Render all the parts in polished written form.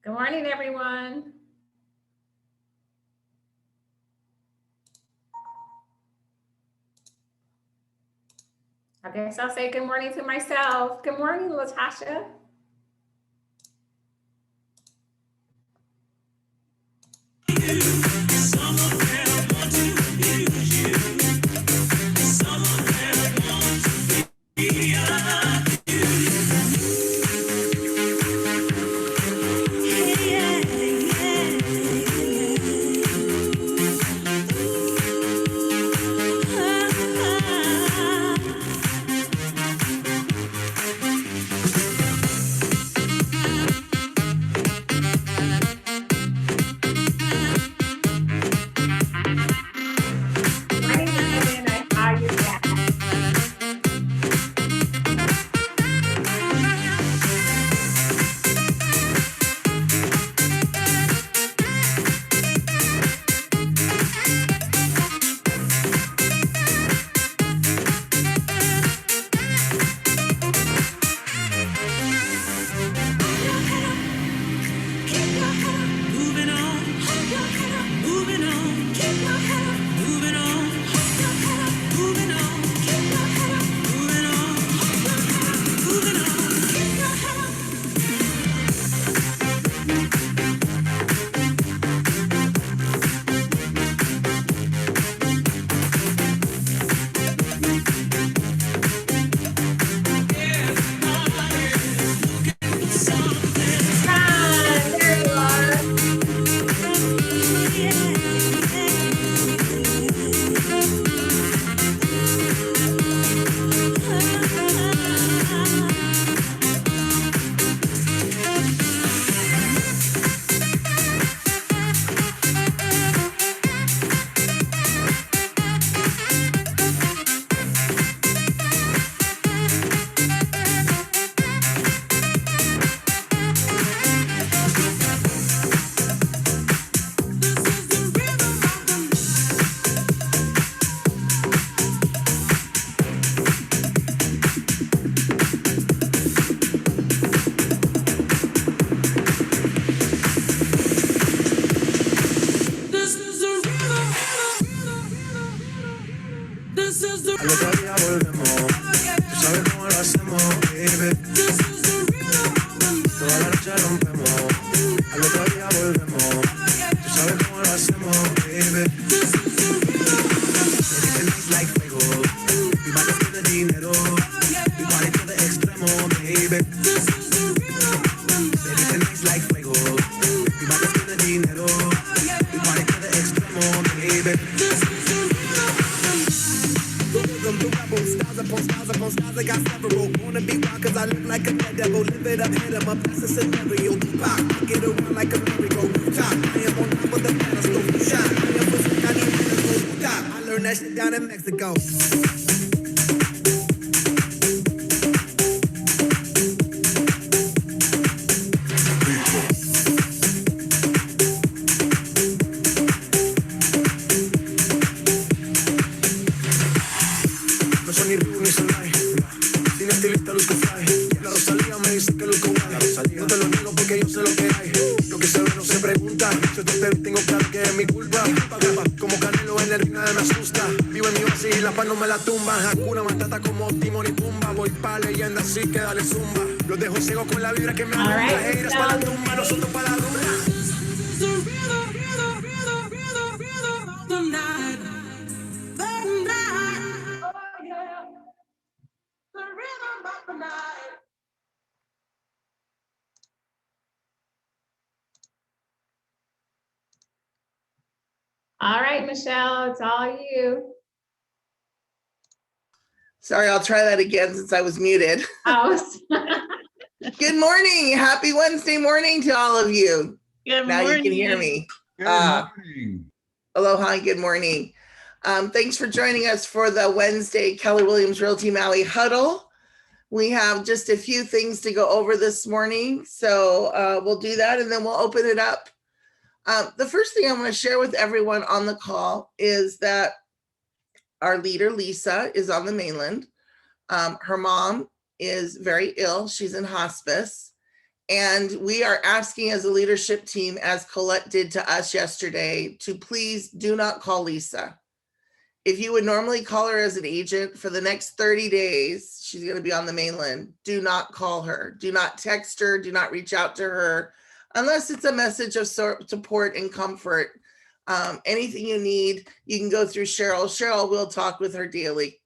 Good morning, everyone. I guess I'll say good morning to myself. Good morning, Latasha. All right, Michelle, it's all you. Sorry, I'll try that again since I was muted. Oh. Good morning. Happy Wednesday morning to all of you. Good now morning. You can hear me. Good morning. Aloha and good morning. Thanks for joining us for the Wednesday Keller Williams Realty Maui Huddle. We have just a few things to go over this morning, so we'll do that and then we'll open it up. The first thing I want to share with everyone on the call is that our leader, Lisa, is on the mainland. Her mom is very ill. She's in hospice. And we are asking as a leadership team, as Colette did to us yesterday, to please do not call Lisa. If you would normally call her as an agent for the next 30 days, she's going to be on the mainland. Do not call her. Do not text her. Do not reach out to her unless it's a message of support and comfort. Anything you need, you can go through Cheryl. Cheryl will talk with her daily.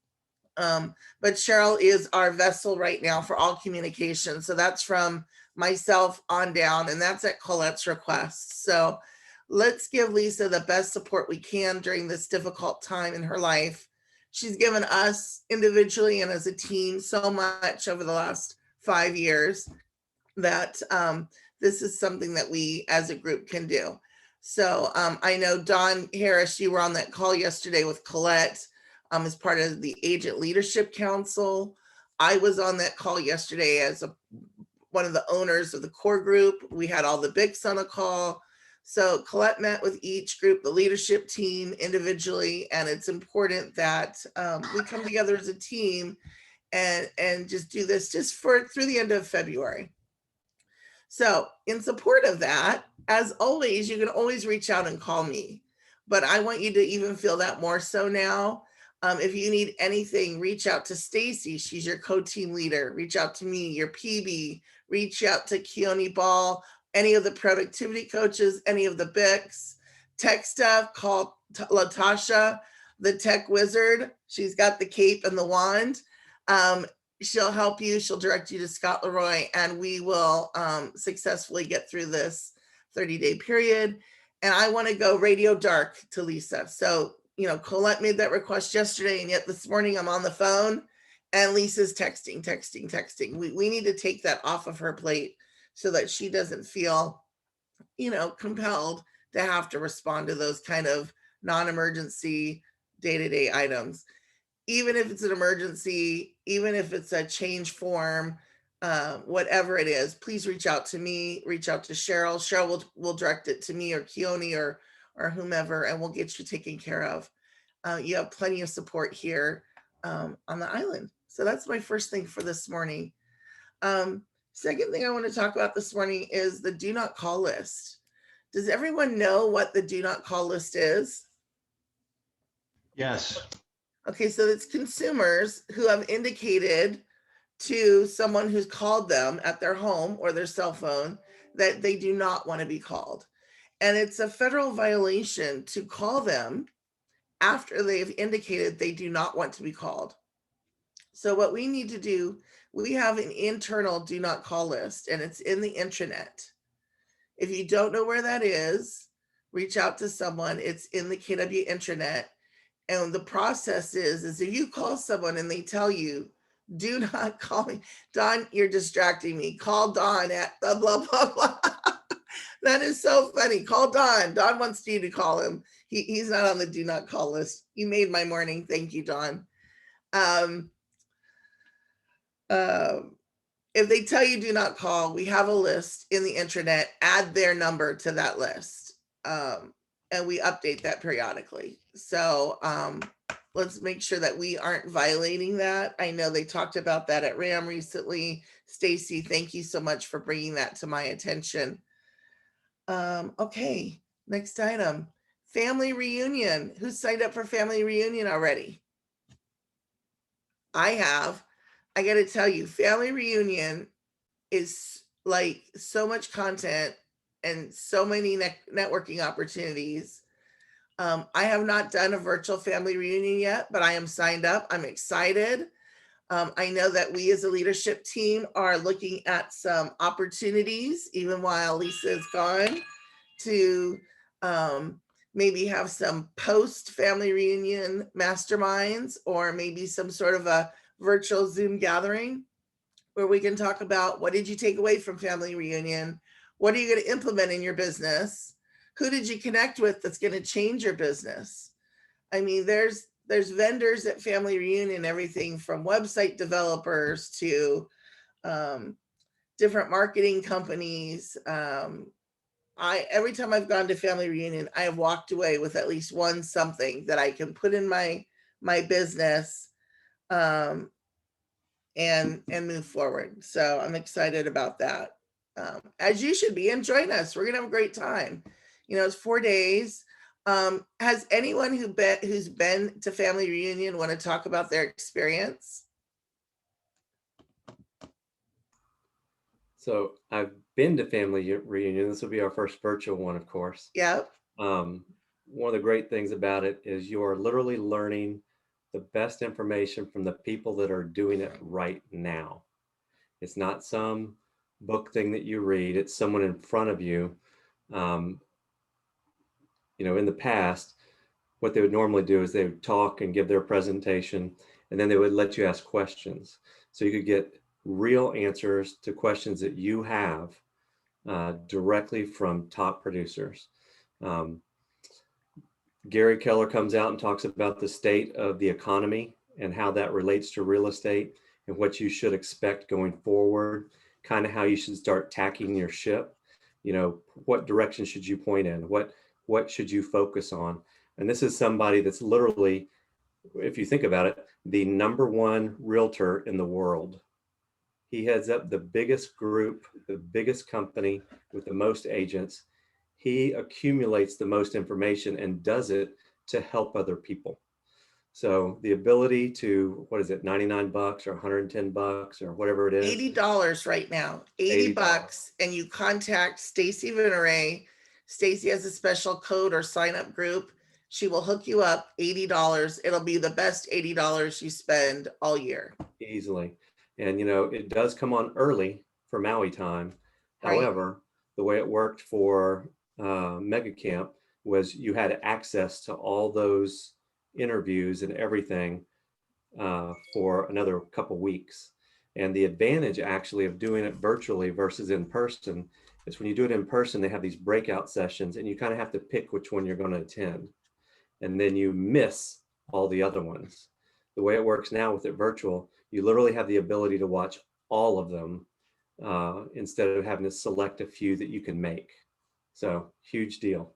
But Cheryl is our vessel right now for all communication. So that's from myself on down, and that's at Colette's request. So let's give Lisa the best support we can during this difficult time in her life. She's given us individually and as a team so much over the last 5 years that this is something that we as a group can do. So I know Dawn Harris, you were on that call yesterday with Colette as part of the Agent Leadership Council. I was on that call yesterday as one of the owners of the core group. We had all the Bics on a call. So Colette met with each group, the leadership team individually, and it's important that we come together as a team and just do this just through the end of February. So in support of that, as always, you can always reach out and call me, but I want you to even feel that more so now. If you need anything, reach out to Stacy. She's your co-team leader. Reach out to me, your PB. Reach out to Keone Ball, any of the productivity coaches, any of the Bics. Tech stuff, call Latasha, the tech wizard. She's got the cape and the wand. She'll help you. She'll direct you to Scott Leroy, and we will successfully get through this 30-day period. And I want to go radio dark to Lisa. So, Colette made that request yesterday, and yet this morning I'm on the phone and Lisa's texting. We need to take that off of her plate so that she doesn't feel, compelled to have to respond to those kind of non-emergency day-to-day items. Even if it's an emergency, even if it's a change form, whatever it is, please reach out to me, reach out to Cheryl. Cheryl will direct it to me or Keone or whomever, and we'll get you taken care of. You have plenty of support here on the island. So that's my first thing for this morning. Second thing I want to talk about this morning is the do not call list. Does everyone know what the do not call list is? Yes. Okay, so it's consumers who have indicated to someone who's called them at their home or their cell phone that they do not want to be called. And it's a federal violation to call them after they've indicated they do not want to be called. So what we need to do, we have an internal do not call list, and it's in the intranet. If you don't know where that is, reach out to someone. It's in the KW intranet. And the process is if you call someone and they tell you, do not call me, Dawn, you're distracting me. Call Dawn at the blah, blah, blah. That is so funny. Call Dawn. Dawn wants you to call him. He's not on the do not call list. You made my morning. Thank you, Dawn. If they tell you do not call, we have a list in the intranet. Add their number to that list. And we update that periodically. So let's make sure that we aren't violating that. I know they talked about that at RAM recently. Stacy, thank you so much for bringing that to my attention. Okay, next item. Family reunion. Who signed up for family reunion already? I have. I got to tell you, family reunion is like so much content and so many networking opportunities. I have not done a virtual family reunion yet, but I am signed up. I'm excited. I know that we as a leadership team are looking at some opportunities, even while Lisa is gone, to maybe have some post family reunion masterminds, or maybe some sort of a virtual Zoom gathering where we can talk about what did you take away from family reunion? What are you going to implement in your business? Who did you connect with that's going to change your business? I mean, there's vendors at family reunion, everything from website developers to different marketing companies. Every time I've gone to family reunion, I have walked away with at least one something that I can put in my business and move forward. So I'm excited about that. as you should be, and join us. We're gonna have a great time. It's 4 days. Has anyone who's been to family reunion want to talk about their experience? So I've been to family reunion. This will be our first virtual one, of course. Yep. One of the great things about it is you are literally learning the best information from the people that are doing it right now. It's not some book thing that you read, it's someone in front of you. In the past, what they would normally do is they would talk and give their presentation, and then they would let you ask questions. So you could get real answers to questions that you have directly from top producers. Gary Keller comes out and talks about the state of the economy and how that relates to real estate and what you should expect going forward, kind of how you should start tacking your ship. What direction should you point in? What should you focus on? And this is somebody that's literally, if you think about it, the #1 realtor in the world. He heads up the biggest group, the biggest company with the most agents. He accumulates the most information and does it to help other people. So the ability to, what is it, $99 or $110 or whatever it is? $80 right now, $80, and you contact Stacy Veneray. Stacy has a special code or sign up group. She will hook you up, $80. It'll be the best $80 you spend all year. Easily. And it does come on early for Maui time. Right. However, the way it worked for Mega Camp was you had access to all those interviews and everything for another couple weeks. And the advantage actually of doing it virtually versus in person is when you do it in person, they have these breakout sessions and you kind of have to pick which one you're going to attend. And then you miss all the other ones. The way it works now with it virtual, you literally have the ability to watch all of them instead of having to select a few that you can make. So huge deal.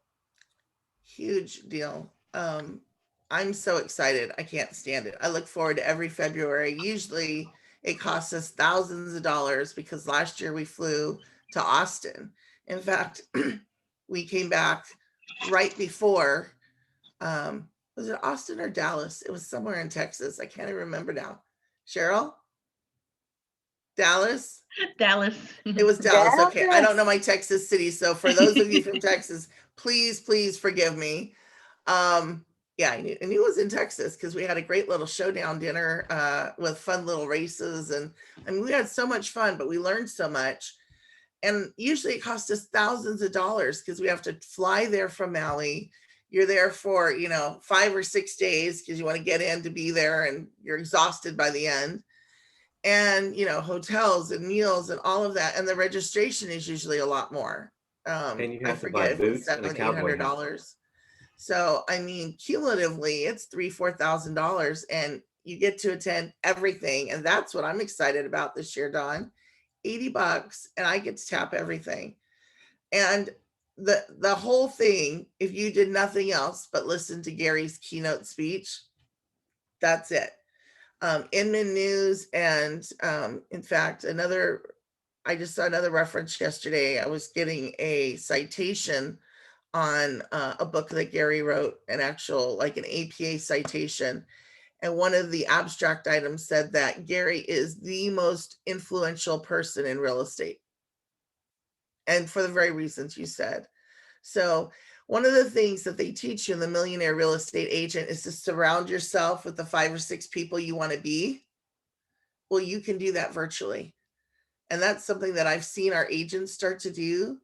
Huge deal. I'm so excited. I can't stand it. I look forward to every February. Usually it costs us thousands of dollars because last year we flew to Austin. In fact, we came back right before, was it Austin or Dallas? It was somewhere in Texas. I can't even remember now. Cheryl? Dallas? Dallas. It was Dallas. Okay. I don't know my Texas city. So for those of you from Texas, please forgive me. Yeah, I knew it was in Texas because we had a great little showdown dinner with fun little races. And we had so much fun, but we learned so much. And usually it costs us thousands of dollars because we have to fly there from Maui. You're there for, 5 or 6 days because you want to get in to be there and you're exhausted by the end. And, hotels and meals and all of that. And the registration is usually a lot more. And you I have to buy forget if it's boots and a cowboy hat. $700-800. So, I mean, cumulatively, it's $3,000-4,000 and you get to attend everything. And that's what I'm excited about this year, Dawn. $80 and I get to tap everything. And the whole thing, if you did nothing else but listen to Gary's keynote speech, that's it. Inman News and in fact, I just saw another reference yesterday. I was getting a citation on a book that Gary wrote, an APA citation. And one of the abstract items said that Gary is the most influential person in real estate. And for the very reasons you said. So one of the things that they teach you in the Millionaire Real Estate Agent is to surround yourself with the 5 or 6 people you want to be. Well, you can do that virtually. And that's something that I've seen our agents start to do,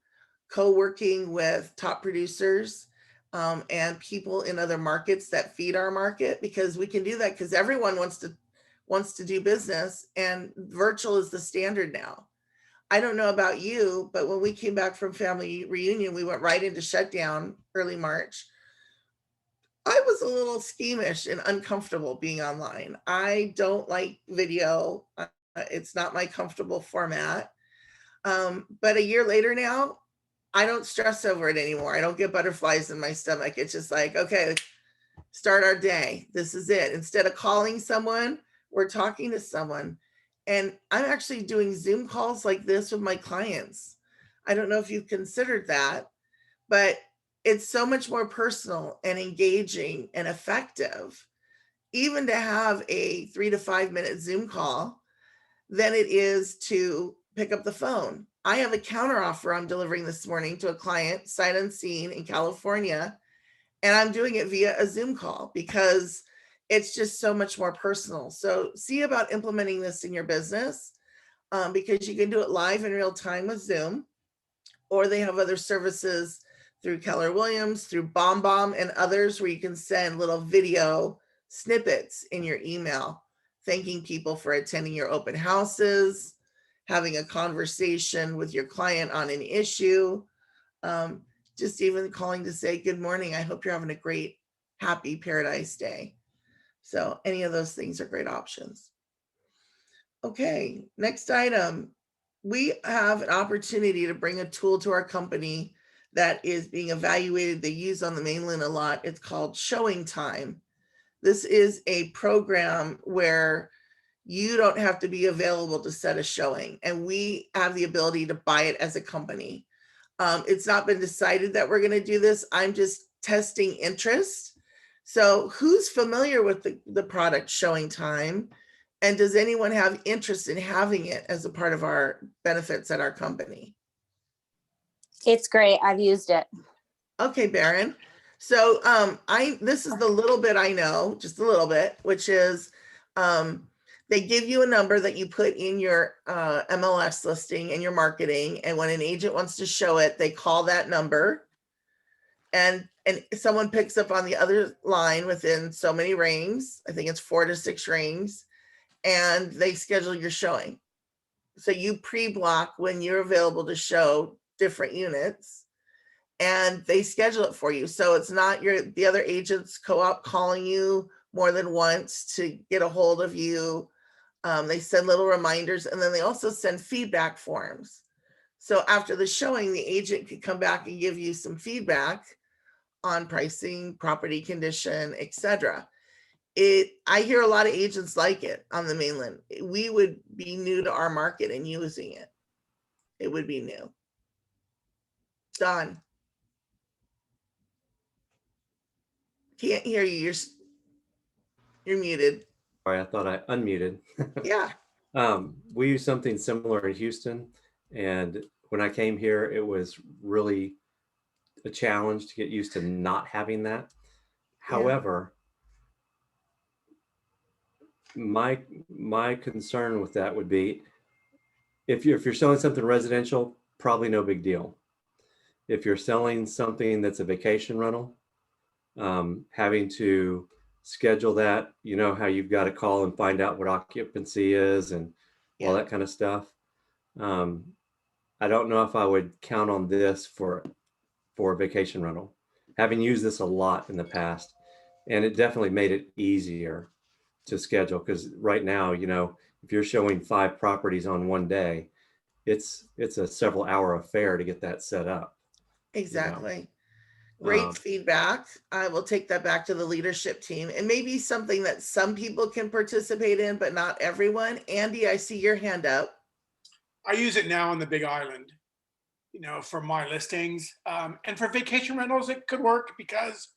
co-working with top producers and people in other markets that feed our market, because we can do that because everyone wants to do business and virtual is the standard now. I don't know about you, but when we came back from family reunion, we went right into shutdown early March. I was a little squeamish and uncomfortable being online. I don't like video. It's not my comfortable format. But a year later now, I don't stress over it anymore. I don't get butterflies in my stomach. It's just like, okay, start our day. This is it. Instead of calling someone, we're talking to someone. And I'm actually doing Zoom calls like this with my clients. I don't know if you've considered that, but it's so much more personal and engaging and effective, even to have a 3 to 5 minute Zoom call, than it is to pick up the phone. I have a counter offer I'm delivering this morning to a client, sight unseen in California, and I'm doing it via a Zoom call because it's just so much more personal. So see about implementing this in your business, because you can do it live in real time with Zoom, or they have other services through Keller Williams, through BombBomb and others, where you can send little video snippets in your email, thanking people for attending your open houses, having a conversation with your client on an issue, um, just even calling to say, good morning, I hope you're having a great, happy paradise day. So any of those things are great options. Okay, next item. We have an opportunity to bring a tool to our company that is being evaluated. They use on the mainland a lot. It's called Showing Time. This is a program where you don't have to be available to set a showing, and we have the ability to buy it as a company. It's not been decided that we're going to do this. I'm just testing interest. So who's familiar with the product Showing Time? And does anyone have interest in having it as a part of our benefits at our company? It's great. I've used it. Okay, Baron. So this is the little bit I know, just a little bit, which is they give you a number that you put in your MLS listing and your marketing. And when an agent wants to show it, they call that number. And someone picks up on the other line within so many rings. I think it's 4 to 6 rings. And they schedule your showing. So you pre-block when you're available to show different units, and they schedule it for you. So it's not the other agents co-op calling you more than once to get a hold of you. They send little reminders, and then they also send feedback forms. So after the showing, the agent could come back and give you some feedback on pricing, property condition, etc. I hear a lot of agents like it on the mainland. We would be new to our market and using it. It would be new. Don. Can't hear you. You're muted. Sorry, I thought I unmuted. Yeah. We use something similar in Houston, and when I came here, it was really a challenge to get used to not having that. Yeah. However, my concern with that would be if you're selling something residential, probably no big deal. If you're selling something that's a vacation rental, having to schedule that, you know how you've got to call and find out what occupancy is and all that kind of stuff. I don't know if I would count on this for a vacation rental, having used this a lot in the past, and it definitely made it easier to schedule, because right now, you know, if you're showing 5 properties on one day, it's a several hour affair to get that set up. Exactly. You know? Great feedback. I will take that back to the leadership team, and maybe something that some people can participate in, but not everyone. Andy, I see your hand up. I use it now on the Big Island, you know, for my listings. And for vacation rentals, it could work because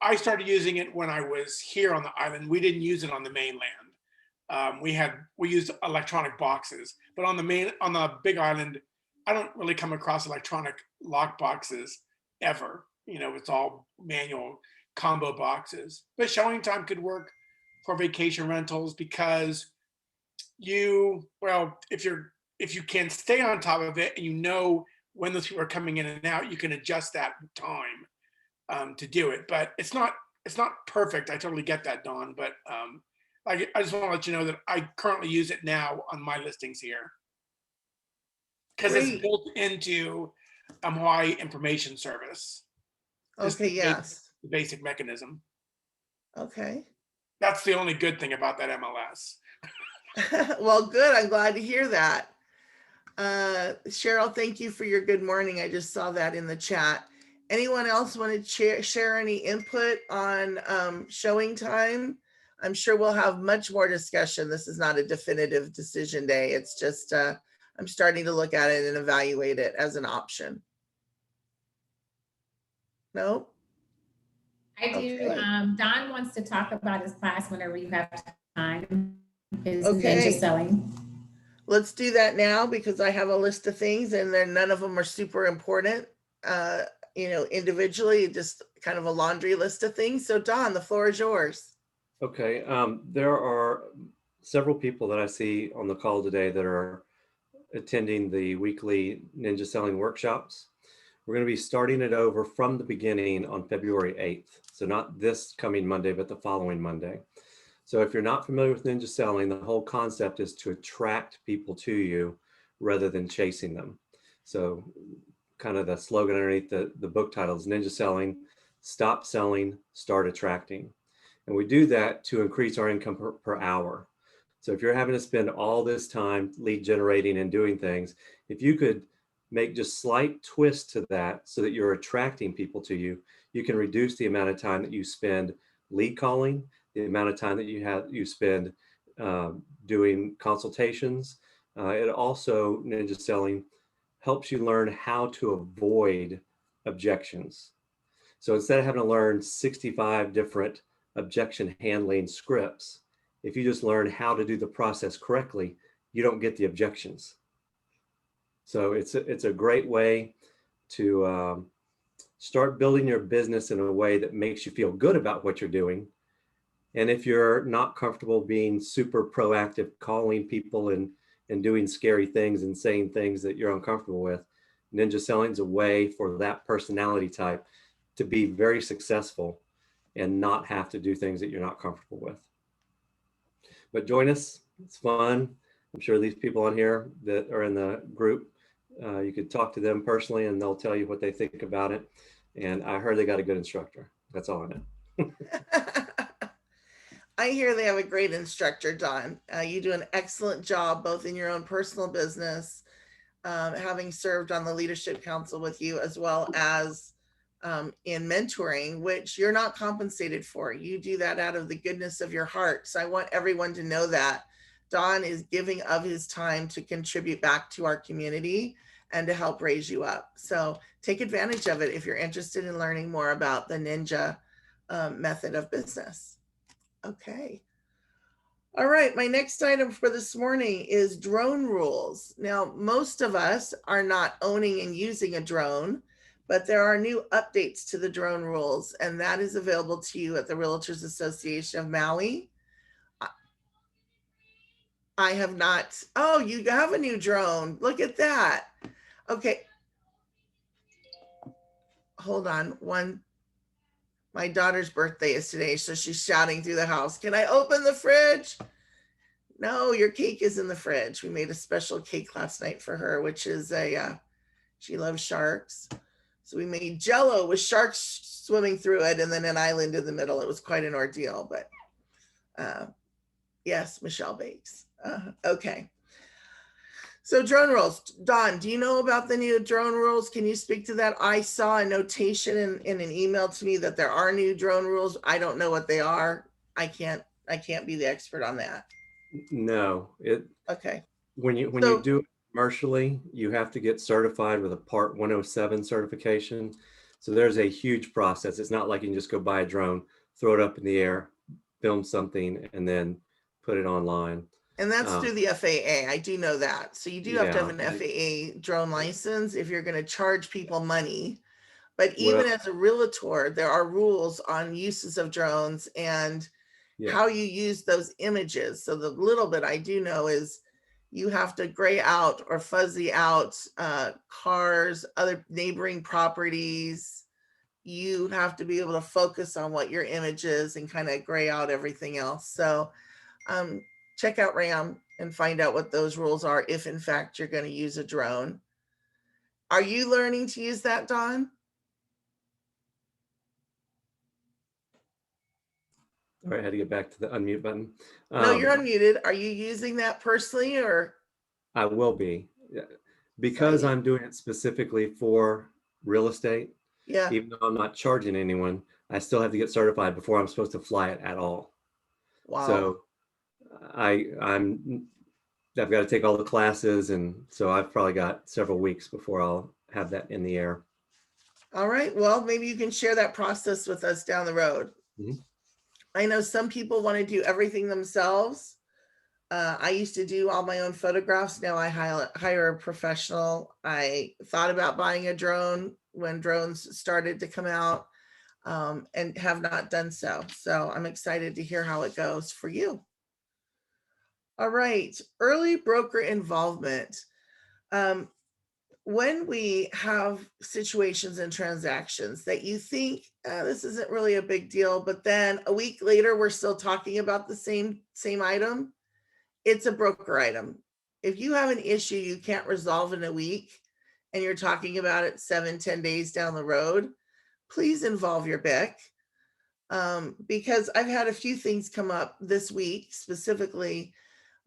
I started using it when I was here on the island. We didn't use it on the mainland. We used electronic boxes, but on the Big Island, I don't really come across electronic lock boxes ever. You know, it's all manual combo boxes. But Showing Time could work for vacation rentals because if you can stay on top of it and you know when those people are coming in and out, you can adjust that time to do it. But it's not perfect. I totally get that, Dawn. But I just want to let you know that I currently use it now on my listings here because it's built into Hawaii Information Service. Okay. Yes. The basic mechanism. Okay. That's the only good thing about that MLS. Well, good. I'm glad to hear that. Cheryl, thank you for your good morning. I just saw that in the chat. Anyone else want to share any input on Showing Time? I'm sure we'll have much more discussion. This is not a definitive decision day. It's just I'm starting to look at it and evaluate it as an option. No? I do. Okay. Don wants to talk about his class whenever you have time. His Okay. ninja selling. Let's do that now because I have a list of things and then none of them are super important, individually, just kind of a laundry list of things. So Don, the floor is yours. Okay, there are several people that I see on the call today that are attending the weekly ninja selling workshops. We're going to be starting it over from the beginning on February 8th. So not this coming Monday, but the following Monday. So if you're not familiar with ninja selling, the whole concept is to attract people to you rather than chasing them. So kind of the slogan underneath the book title is Ninja Selling, Stop Selling, Start Attracting. And we do that to increase our income per hour. So if you're having to spend all this time lead generating and doing things, if you could make just slight twists to that so that you're attracting people to you, you can reduce the amount of time that you spend lead calling, the amount of time that you spend doing consultations. It also, ninja selling, helps you learn how to avoid objections. So instead of having to learn 65 different objection handling scripts, if you just learn how to do the process correctly, you don't get the objections. So it's a great way to start building your business in a way that makes you feel good about what you're doing. And if you're not comfortable being super proactive, calling people and doing scary things and saying things that you're uncomfortable with, ninja selling is a way for that personality type to be very successful and not have to do things that you're not comfortable with. But join us, it's fun. I'm sure these people on here that are in the group, you could talk to them personally and they'll tell you what they think about it. And I heard they got a good instructor. That's all I know. I hear they have a great instructor, Don. You do an excellent job, both in your own personal business, having served on the leadership council with you, as well as in mentoring, which you're not compensated for. You do that out of the goodness of your heart. So I want everyone to know that Don is giving of his time to contribute back to our community and to help raise you up. So take advantage of it if you're interested in learning more about the ninja method of business. Okay. All right, my next item for this morning is drone rules. Now, most of us are not owning and using a drone, but there are new updates to the drone rules, and that is available to you at the Realtors Association of Maui. I have not. Oh, you have a new drone. Look at that. Okay. Hold on. My daughter's birthday is today, so she's shouting through the house. Can I open the fridge? No, your cake is in the fridge. We made a special cake last night for her, which is she loves sharks. So we made Jell-O with sharks swimming through it and then an island in the middle. It was quite an ordeal, but yes, Michelle bakes. Okay. So drone rules. Don, do you know about the new drone rules? Can you speak to that? I saw a notation in an email to me that there are new drone rules. I don't know what they are. I can't be the expert on that. No, Okay. When you do it commercially, you have to get certified with a Part 107 certification. So there's a huge process. It's not like you can just go buy a drone, throw it up in the air, film something, and then put it online. And that's through the FAA. I do know that. So you do have to have an FAA drone license if you're going to charge people money. But even as a realtor, there are rules on uses of drones and how you use those images. So the little bit I do know is you have to gray out or fuzzy out cars, other neighboring properties. You have to be able to focus on what your image is and kind of gray out everything else. So check out RAM and find out what those rules are if in fact you're going to use a drone. Are you learning to use that, Don? All right, I had to get back to the unmute button. No, you're unmuted. Are you using that personally or? I will be. Because I'm doing it specifically for real estate. Yeah. Even though I'm not charging anyone, I still have to get certified before I'm supposed to fly it at all. Wow. So I'm I've got to take all the classes, and so I've probably got several weeks before I'll have that in the air. All right, well, maybe you can share that process with us down the road. Mhm. I know some people want to do everything themselves. I used to do all my own photographs. Now I hire a professional. I thought about buying a drone when drones started to come out, and have not done so. So I'm excited to hear how it goes for you. All right, early broker involvement. Um, when we have situations and transactions that you think this isn't really a big deal, but then a week later we're still talking about the same item, it's a broker item. If you have an issue you can't resolve in a week and you're talking about it 7-10 days down the road, please involve your BIC. Because I've had a few things come up this week specifically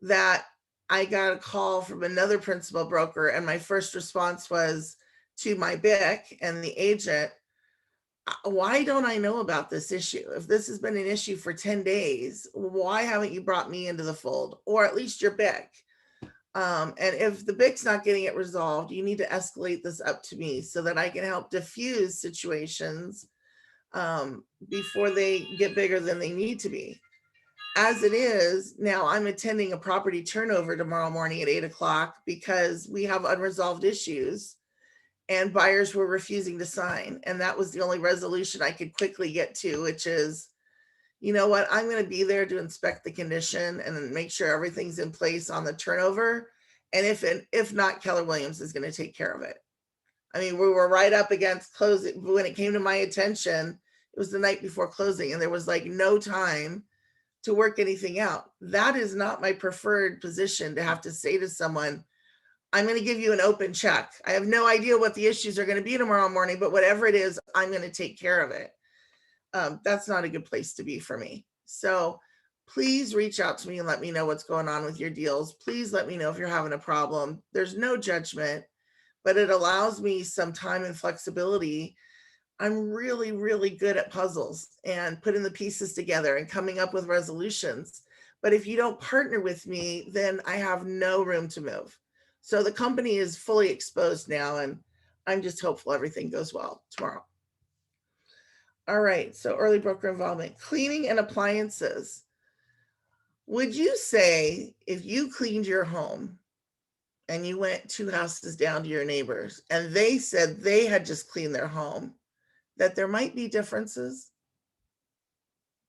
that I got a call from another principal broker, and my first response was to my BIC and the agent, why don't I know about this issue? If this has been an issue for 10 days, why haven't you brought me into the fold, or at least your BIC? And if the BIC's not getting it resolved, you need to escalate this up to me so that I can help diffuse situations before they get bigger than they need to be. As it is, now I'm attending a property turnover tomorrow morning at 8 o'clock because we have unresolved issues and buyers were refusing to sign. And that was the only resolution I could quickly get to, which is, you know what, I'm going to be there to inspect the condition and then make sure everything's in place on the turnover. And if not, Keller Williams is going to take care of it. I mean, we were right up against closing. When it came to my attention, it was the night before closing and there was like no time to work anything out. That is not my preferred position, to have to say to someone, I'm going to give you an open check. I have no idea what the issues are going to be tomorrow morning, but whatever it is, I'm going to take care of it. That's not a good place to be for me. So please reach out to me and let me know what's going on with your deals. Please let me know if you're having a problem. There's no judgment, but it allows me some time and flexibility. I'm really, really good at puzzles and putting the pieces together and coming up with resolutions. But if you don't partner with me, then I have no room to move. So the company is fully exposed now, and I'm just hopeful everything goes well tomorrow. All right, so early broker involvement, cleaning and appliances. Would you say if you cleaned your home and you went 2 houses down to your neighbors and they said they had just cleaned their home, that there might be differences?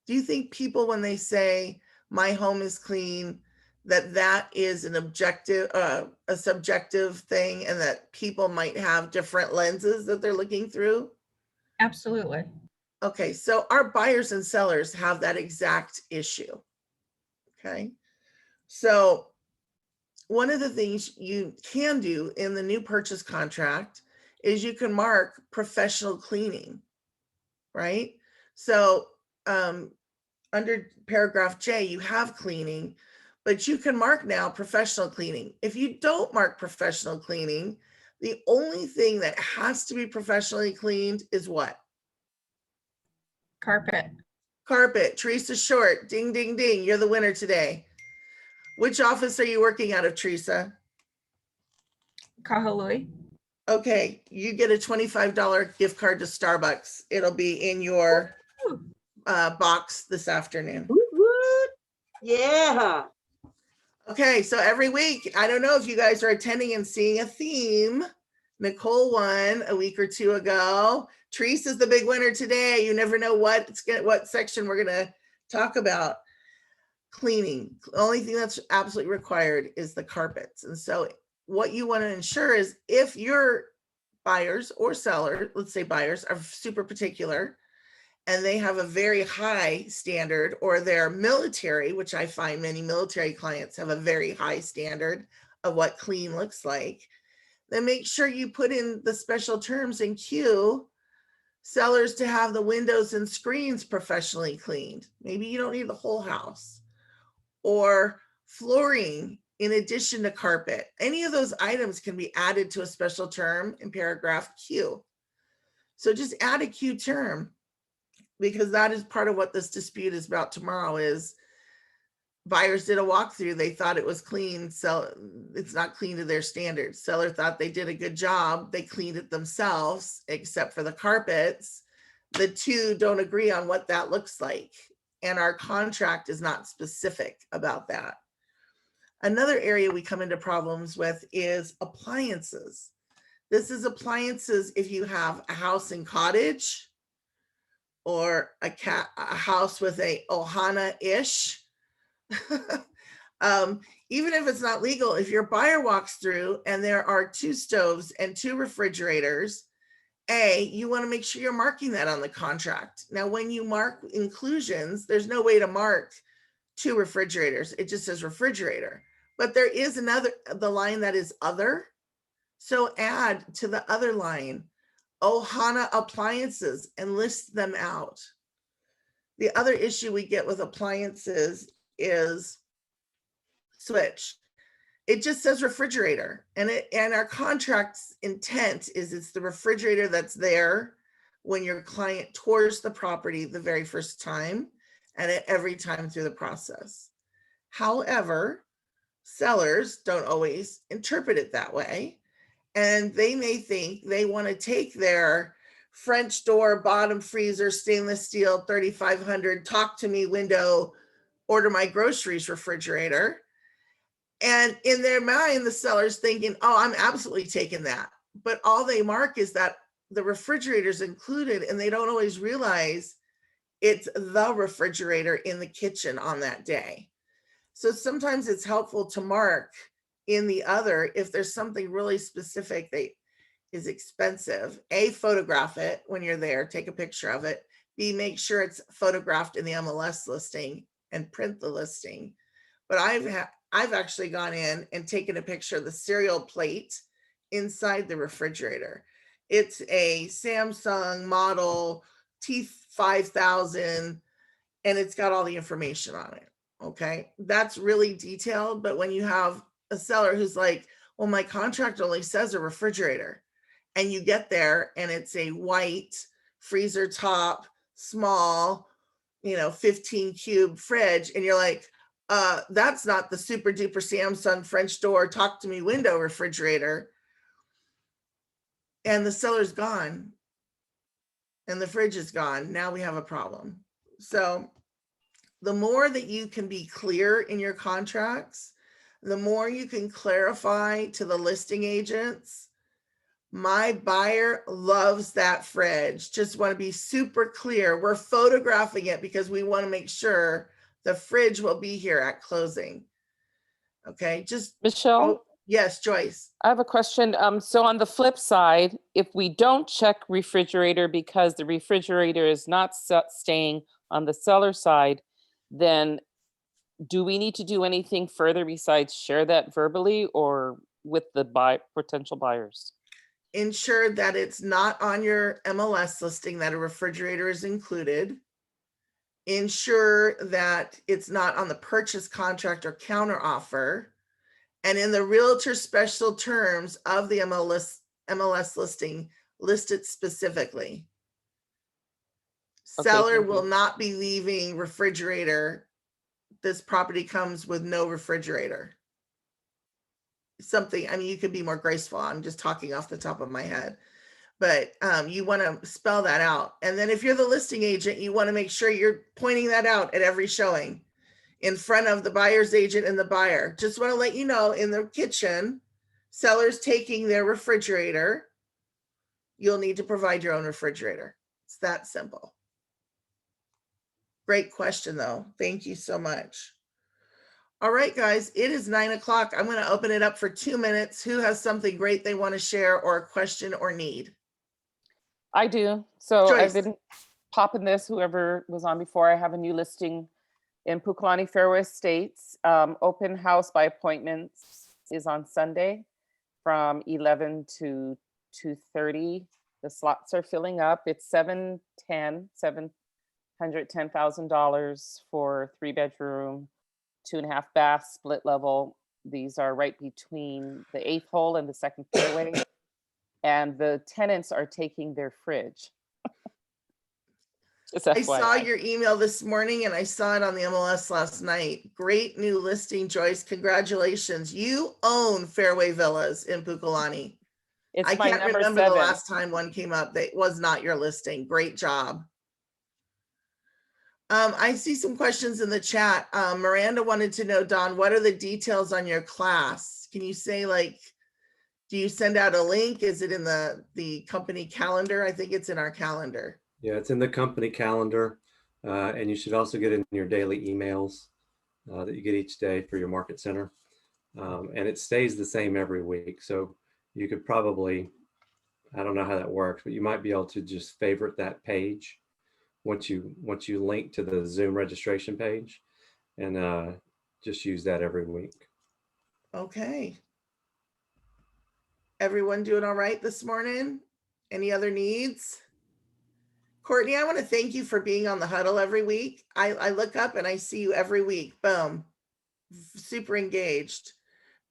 Do you think people, when they say my home is clean, that is an objective, a subjective thing, and that people might have different lenses that they're looking through? Absolutely. Okay, so our buyers and sellers have that exact issue. Okay, so one of the things you can do in the new purchase contract is you can mark professional cleaning, right? So under paragraph J, you have cleaning, but you can mark now professional cleaning. If you don't mark professional cleaning, the only thing that has to be professionally cleaned is what? Carpet. Carpet. Teresa Short, ding, ding, ding. You're the winner today. Which office are you working out of, Teresa? Kahului. Okay, you get a $25 gift card to Starbucks. It'll be in your box this afternoon. Woot, woot. Yeah. Okay, so every week, I don't know if you guys are attending and seeing a theme. Nicole won a week or two ago. Teresa's the big winner today. You never know what section we're gonna talk about. Cleaning. The only thing that's absolutely required is the carpets. And so what you want to ensure is if your buyers or seller, let's say buyers, are super particular and they have a very high standard, or they're military, which I find many military clients have a very high standard of what clean looks like, then make sure you put in the special terms in Q, sellers to have the windows and screens professionally cleaned. Maybe you don't need the whole house. Or flooring in addition to carpet. Any of those items can be added to a special term in paragraph Q. So just add a Q term, because that is part of what this dispute is about tomorrow, is buyers did a walkthrough, they thought it was clean, so it's not clean to their standards. Seller thought they did a good job, they cleaned it themselves, except for the carpets. The two don't agree on what that looks like, and our contract is not specific about that. Another area we come into problems with is appliances. This is appliances if you have a house and cottage, or a house with a ohana-ish. Even if it's not legal, if your buyer walks through and there are 2 stoves and 2 refrigerators, you want to make sure you're marking that on the contract. Now, when you mark inclusions, there's no way to mark 2 refrigerators. It just says refrigerator. But there is the line that is other. So add to the other line, ohana appliances, and list them out. The other issue we get with appliances is switch. It just says refrigerator, and our contract's intent is it's the refrigerator that's there when your client tours the property the very first time and at every time through the process. However, sellers don't always interpret it that way, and they may think they want to take their French door, bottom freezer, stainless steel, 3,500, talk to me window, order my groceries refrigerator. And in their mind, the seller's thinking, oh, I'm absolutely taking that. But all they mark is that the refrigerator's included, and they don't always realize it's the refrigerator in the kitchen on that day. So sometimes it's helpful to mark in the other if there's something really specific that is expensive. A, photograph it when you're there, take a picture of it. B, make sure it's photographed in the MLS listing and print the listing. But I've actually gone in and taken a picture of the cereal plate inside the refrigerator. It's a Samsung model T5000, and it's got all the information on it. Okay, that's really detailed. But when you have a seller who's like, well, my contract only says a refrigerator, and you get there and it's a white freezer top, small, 15 cube fridge, and you're like, that's not the super duper Samsung French door, talk to me window refrigerator. And the seller's gone and the fridge is gone. Now we have a problem. So the more that you can be clear in your contracts, the more you can clarify to the listing agents, my buyer loves that fridge. Just want to be super clear. We're photographing it because we want to make sure the fridge will be here at closing. Okay, Michelle, yes, Joyce. I have a question. So on the flip side, if we don't check refrigerator because the refrigerator is not staying on the seller side, then do we need to do anything further besides share that verbally or with the potential buyers? Ensure that it's not on your MLS listing that a refrigerator is included. Ensure that it's not on the purchase contract or counter offer. And in the realtor special terms of the MLS listing, list it specifically. Okay, Seller thank will you. not be leaving refrigerator. This property comes with no refrigerator. Something, I mean, you could be more graceful. I'm just talking off the top of my head, but you want to spell that out. And then if you're the listing agent, you want to make sure you're pointing that out at every showing in front of the buyer's agent and the buyer. Just want to let you know, in the kitchen, seller's taking their refrigerator. You'll need to provide your own refrigerator. It's that simple. Great question though. Thank you so much. All right, guys, it is 9 o'clock. I'm going to open it up for 2 minutes. Who has something great they want to share or a question or need? I do. So Joyce. I've been popping this, whoever was on before. I have a new listing in Pukalani Fairway Estates. Open house by appointments is on Sunday from 11 to 2:30. The slots are filling up. It's $710,000 for 3-bedroom, 2.5 bath, split level. These are right between the 8th hole and the 2nd fairway. And the tenants are taking their fridge. Just I saw FYI. your email this morning and I saw it on the MLS last night. Great new listing, Joyce. Congratulations. You own Fairway Villas in Pukalani. It's I my can't number remember the 7. last time one came up that was not your listing. Great job. I see some questions in the chat. Miranda wanted to know, Don, what are the details on your class? Can you say, like, do you send out a link? Is it in the company calendar? I think it's in our calendar. Yeah, it's in the company calendar. And you should also get in your daily emails that you get each day for your market center. And it stays the same every week. So you could probably, I don't know how that works, but you might be able to just favorite that page once you link to the Zoom registration page, and just use that every week. Okay. Everyone doing all right this morning? Any other needs? Courtney, I want to thank you for being on the huddle every week. I look up and I see you every week. Boom. Super engaged.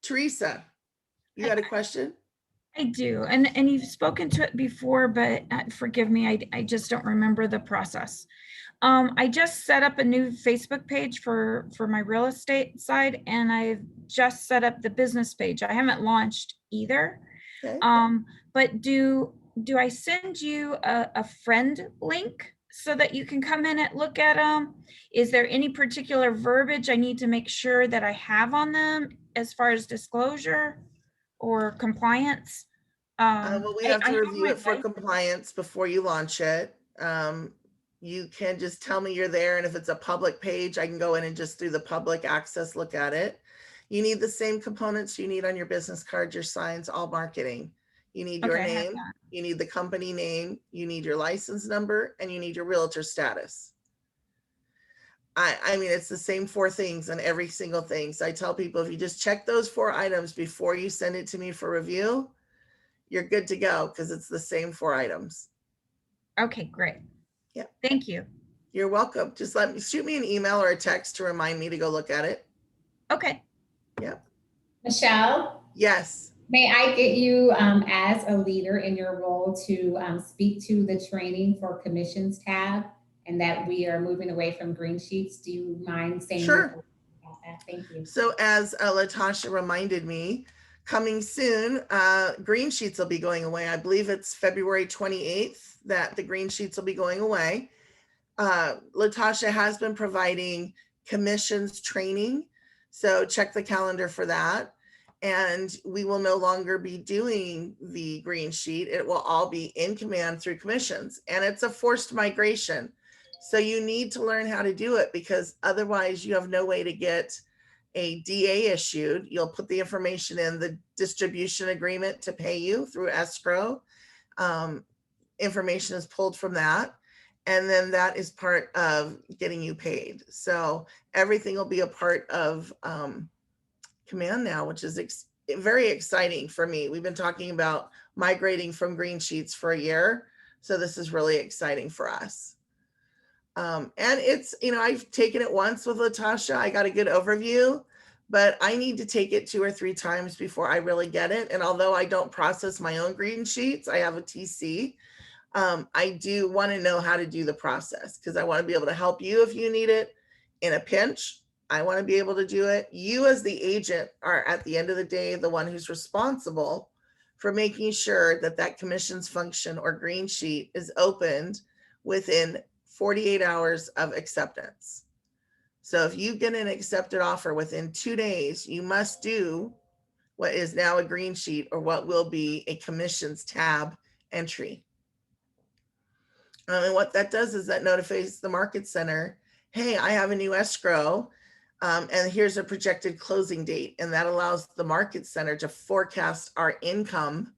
Teresa, you had a question? I do. And you've spoken to it before, but forgive me, I just don't remember the process. I just set up a new Facebook page for my real estate side, and I've just set up the business page. I haven't launched either. Okay. But do I send you a friend link so that you can come in and look at them? Is there any particular verbiage I need to make sure that I have on them as far as disclosure or compliance? Well, we have I to know review my it for wife- compliance before you launch it. You can just tell me you're there, and if it's a public page, I can go in and just do the public access look at it. You need the same components you need on your business card, your signs, all marketing. You need your Okay, I have name, that. you need the company name, you need your license number, and you need your realtor status. I mean, it's the same 4 things on every single thing. So I tell people, if you just check those 4 items before you send it to me for review, you're good to go, because it's the same 4 items. Okay, great. Yeah. Thank you. You're welcome. Just shoot me an email or a text to remind me to go look at it. Okay. Michelle, Yes. may I get you as a leader in your role to speak to the training for commissions tab, and that we are moving away from green sheets? Do you mind saying Sure. about that? Thank you. So as Latasha reminded me, coming soon, green sheets will be going away. I believe it's February 28th that the green sheets will be going away. Latasha has been providing commissions training, so check the calendar for that. And we will no longer be doing the green sheet. It will all be in command through commissions, and it's a forced migration. So you need to learn how to do it, because otherwise you have no way to get a DA issued. You'll put the information in the distribution agreement to pay you through escrow. Information is pulled from that, and then that is part of getting you paid. So everything will be a part of command now, which is very exciting for me. We've been talking about migrating from green sheets for a year, so this is really exciting for us. And it's, I've taken it once with Latasha. I got a good overview, but I need to take it 2 or 3 times before I really get it. And although I don't process my own green sheets, I have a TC. I do want to know how to do the process, because I want to be able to help you if you need it in a pinch. I want to be able to do it. You as the agent are, at the end of the day, the one who's responsible for making sure that that commissions function or green sheet is opened within 48 hours of acceptance. So if you get an accepted offer within 2 days, you must do what is now a green sheet, or what will be a commissions tab entry. And what that does is that notifies the market center, hey, I have a new escrow, and here's a projected closing date. And that allows the market center to forecast our income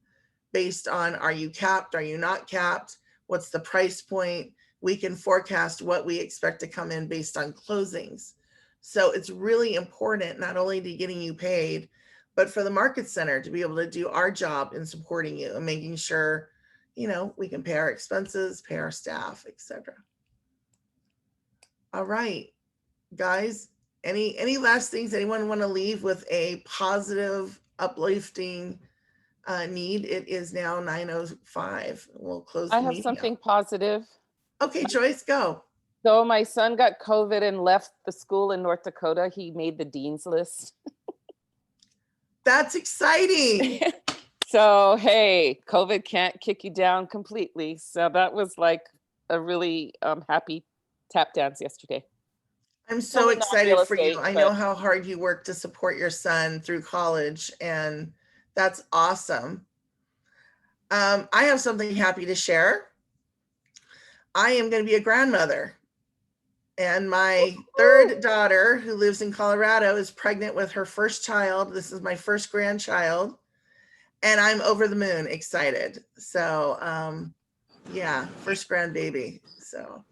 based on, are you capped? Are you not capped? What's the price point? We can forecast what we expect to come in based on closings. So it's really important, not only to getting you paid, but for the market center to be able to do our job in supporting you and making sure, we can pay our expenses, pay our staff, etc. All right, guys, any last things anyone want to leave with a positive, uplifting need? It is now 9:05. We'll close the I have meeting something out. positive. Okay, Joyce, go. So my son got COVID and left the school in North Dakota. He made the dean's list. That's exciting. So, hey, COVID can't kick you down completely. So that was like a really happy tap dance yesterday. I'm so Totally not excited real for you. estate, I know but- how hard you work to support your son through college, and that's awesome. I have something happy to share. I am going to be a grandmother, and my third daughter, who lives in Colorado, is pregnant with her first child. This is my first grandchild, and I'm over the moon excited. So, yeah, first grandbaby. So,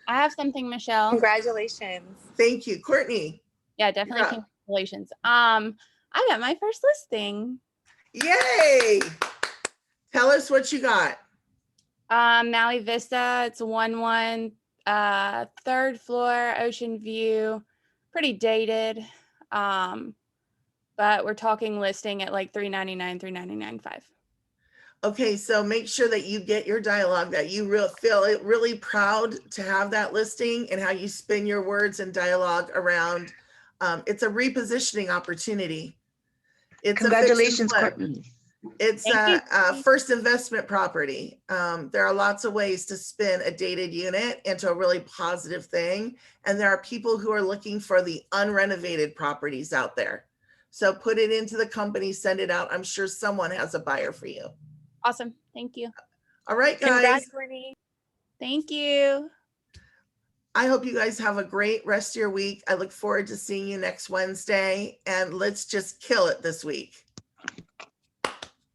I have something, Michelle. Congratulations. thank you, Courtney. Yeah, definitely Yeah. congratulations. I got my first listing. Yay! Tell us what you got. Maui Vista. It's 1-1, third floor, ocean view, pretty dated. But we're talking listing at like $399, $399.5. Okay, so make sure that you get your dialogue, that you feel really proud to have that listing, and how you spin your words and dialogue around. It's a repositioning opportunity. It's Congratulations, a fix and flip. Courtney. It's Thank a first investment property. There are lots of ways to spin a dated unit into a really positive thing. And there are people who are looking for the unrenovated properties out there. So put it into the company, send it out. I'm sure someone has a buyer for you. Awesome. Thank you. All right, guys. Congrats, Courtney. Thank you. I hope you guys have a great rest of your week. I look forward to seeing you next Wednesday, and let's just kill it this week.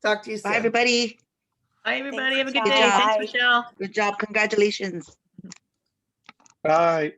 Talk to you soon. Bye, everybody. Bye, everybody. Have a good Michelle. day. Thanks, Bye. Michelle. Good job. Congratulations. Bye.